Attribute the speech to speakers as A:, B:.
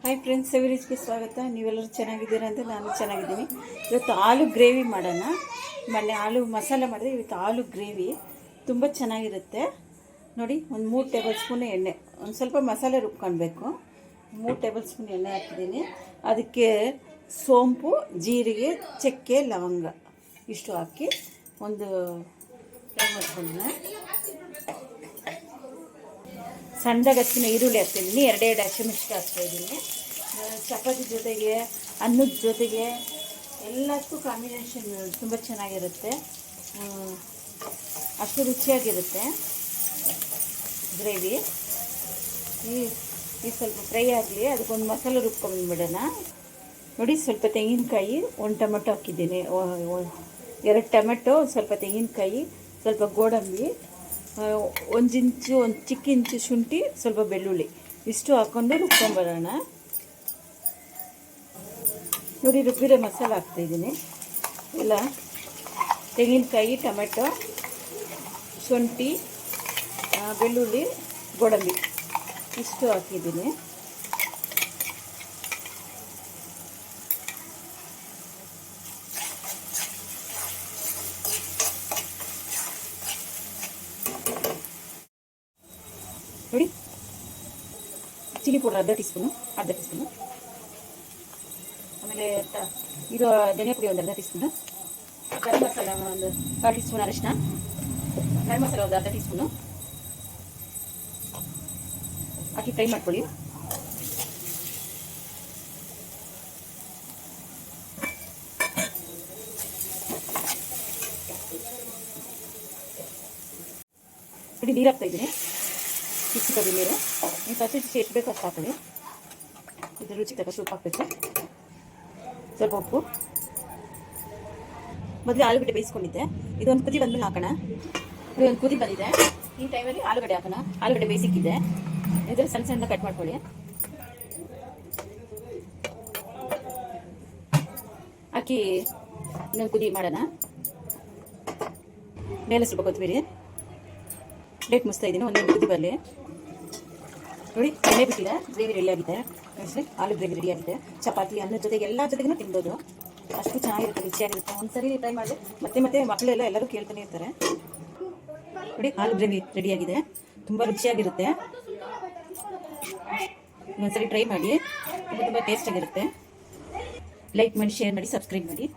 A: Hi friends, ಸವಿರೀಸ್ಗೆ ಸ್ವಾಗತ. ನೀವೆಲ್ಲರೂ ಚೆನ್ನಾಗಿದ್ದೀರಾ ಅಂತ ನಾನು ಚೆನ್ನಾಗಿದ್ದೀನಿ. ಇವತ್ತು ಆಲೂ ಗ್ರೇವಿ ಮಾಡೋಣ. ಮೊನ್ನೆ ಆಲೂ ಮಸಾಲೆ ಮಾಡಿದೆ, ಇವತ್ತು ಆಲೂ ಗ್ರೇವಿ ತುಂಬ ಚೆನ್ನಾಗಿರುತ್ತೆ. ನೋಡಿ, ಒಂದು 3 ಟೇಬಲ್ ಸ್ಪೂನ್ ಎಣ್ಣೆ, ಒಂದು ಸ್ವಲ್ಪ ಮಸಾಲೆ ರುಬ್ಕೊಳ್ಬೇಕು. 3 ಟೇಬಲ್ ಸ್ಪೂನ್ ಎಣ್ಣೆ ಹಾಕಿದ್ದೀನಿ. ಅದಕ್ಕೆ ಸೋಂಪು, ಜೀರಿಗೆ, ಚಕ್ಕೆ, ಲವಂಗ ಇಷ್ಟು ಹಾಕಿ ಒಂದು ಫ್ರೈ ಮಾಡ್ಕೊಳ್ಳೋಣ. ಸಣ್ಣದಾಗಿ ಹಚ್ಚಿನ ಈರುಳ್ಳಿ ಹಾಕ್ತಿದ್ದೀನಿ, 2 ಹಸಿಮೆಣಸಿನಕಾಯಿ ಹಾಕ್ತಾಯಿದ್ದೀನಿ. ಚಪಾತಿ ಜೊತೆಗೆ, ಅನ್ನದ ಜೊತೆಗೆ ಎಲ್ಲದಕ್ಕೂ ಕಾಂಬಿನೇಷನ್ ತುಂಬ ಚೆನ್ನಾಗಿರುತ್ತೆ. ಅಷ್ಟು ರುಚಿಯಾಗಿರುತ್ತೆ ಗ್ರೇವಿ. ಈ ಸ್ವಲ್ಪ ಫ್ರೈ ಆಗಲಿ, ಅದಕ್ಕೊಂದು ಮಸಾಲೆ ರುಬ್ಕೊಂಡ್ಬಿಡೋಣ. ನೋಡಿ, ಸ್ವಲ್ಪ ತೆಂಗಿನಕಾಯಿ, 1 ಟೊಮೆಟೊ ಹಾಕಿದ್ದೀನಿ, 2 ಟೊಮೆಟೊ, ಸ್ವಲ್ಪ ತೆಂಗಿನಕಾಯಿ, ಸ್ವಲ್ಪ ಗೋಡಂಬಿ, 1 ಇಂಚು, ಒಂದು ಚಿಕ್ಕ ಇಂಚು ಶುಂಠಿ, ಸ್ವಲ್ಪ ಬೆಳ್ಳುಳ್ಳಿ ಇಷ್ಟು ಹಾಕ್ಕೊಂಡು ರುಬ್ಕೊಂಬರೋಣ. ನೋಡಿ, ರುಬ್ಬಿರೋ ಮಸಾಲೆ ಹಾಕ್ತಾಯಿದ್ದೀನಿ. ಎಲ್ಲ ತೆಂಗಿನಕಾಯಿ, ಟೊಮೆಟೊ, ಶುಂಠಿ, ಬೆಳ್ಳುಳ್ಳಿ, ಗೋಡಂಬಿ ಇಷ್ಟು ಹಾಕಿದ್ದೀನಿ. ನೋಡಿ, ಚಿಲ್ಲಿ ಪೌಡರ್ ಅರ್ಧ ಟೀ ಸ್ಪೂನು, ಆಮೇಲೆ ಇದು ಧನಿಯಾ ಪುಡಿ ಒಂದು ಅರ್ಧ ಟೀ ಸ್ಪೂನು, ಗರಂ ಮಸಾಲ ಒಂದು 1/4 ಟೀ ಸ್ಪೂನ್, ಅರಿಶಿನ, ಗರಂ ಮಸಾಲ ಒಂದು ಅರ್ಧ ಟೀ ಸ್ಪೂನು ಹಾಕಿ ಫ್ರೈ ಮಾಡ್ಕೊಳ್ಳಿ. ನೋಡಿ, ನೀರು ಹಾಕ್ತಾಯಿದ್ದೀನಿ, ಇಸ್ಕೊಡಿ ನೀರು. ನೀವು ಫಸ್ಟ್ ಎಷ್ಟು ಬೇಕು ಅಷ್ಟು ಹಾಕೊಳ್ಳಿ. ಇದು ರುಚಿ ತಕ್ಕ ಉಪ್ಪು ಹಾಕಬೇಕು, ಸ್ವಲ್ಪ ಉಪ್ಪು. ಮೊದಲು ಆಲೂಗಡ್ಡೆ ಬೇಯಿಸ್ಕೊಂಡಿದ್ದೆ, ಇದೊಂದು ಕುದಿ ಬಂದ್ಮೇಲೆ ಹಾಕೋಣ. ಇದೊಂದು ಕುದಿ ಬಂದಿದೆ, ಈ ಟೈಮಲ್ಲಿ ಆಲೂಗಡ್ಡೆ ಹಾಕೋಣ. ಆಲೂಗಡ್ಡೆ ಬೇಯಿಸಿಕ್ಕಿದ್ದೆ, ಇದರಲ್ಲಿ ಸಣ್ಣ ಸಣ್ಣ ಕಟ್ ಮಾಡ್ಕೊಳ್ಳಿ. ಹಾಕಿ ಇನ್ನೊಂದು ಕುದಿ ಮಾಡೋಣ. ಮೇಲೆ ಸ್ವಲ್ಪ ಕೊತ್ತಂಬರಿ ಪ್ಲೇಟ್ ಮುಚ್ತಾ ಇದ್ದೀನಿ, ಒಂದೊಂದು ಕುದಿ ಬರಲಿ. ನೋಡಿ, ಎಣ್ಣೆ ಬಿಟ್ಟಿದೆ, ಗ್ರೇವಿ ರೆಡಿ ಆಗಿದೆ. ಆಲೂ ಗ್ರೇವಿ ರೆಡಿ ಆಗಿದೆ. ಚಪಾತಿ, ಅನ್ನದ ಜೊತೆಗೆ ಎಲ್ಲ ಜೊತೆಗೂ ತಿನ್ಬೋದು. ಅಷ್ಟು ಚೆನ್ನಾಗಿರುತ್ತೆ, ರುಚಿಯಾಗಿರುತ್ತೆ. ಒಂದ್ಸರಿ ಟ್ರೈ ಮಾಡಿ, ಮತ್ತೆ ಮಕ್ಕಳೆಲ್ಲ ಎಲ್ಲರೂ ಕೇಳ್ತಾನೆ ಇರ್ತಾರೆ. ನೋಡಿ, ಆಲೂ ಗ್ರೇವಿ ರೆಡಿಯಾಗಿದೆ, ತುಂಬ ರುಚಿಯಾಗಿರುತ್ತೆ. ಒಂದ್ಸರಿ ಟ್ರೈ ಮಾಡಿ, ತುಂಬ ಟೇಸ್ಟಾಗಿರುತ್ತೆ. ಲೈಕ್ ಮಾಡಿ, ಶೇರ್ ಮಾಡಿ, ಸಬ್ಸ್ಕ್ರೈಬ್ ಮಾಡಿ.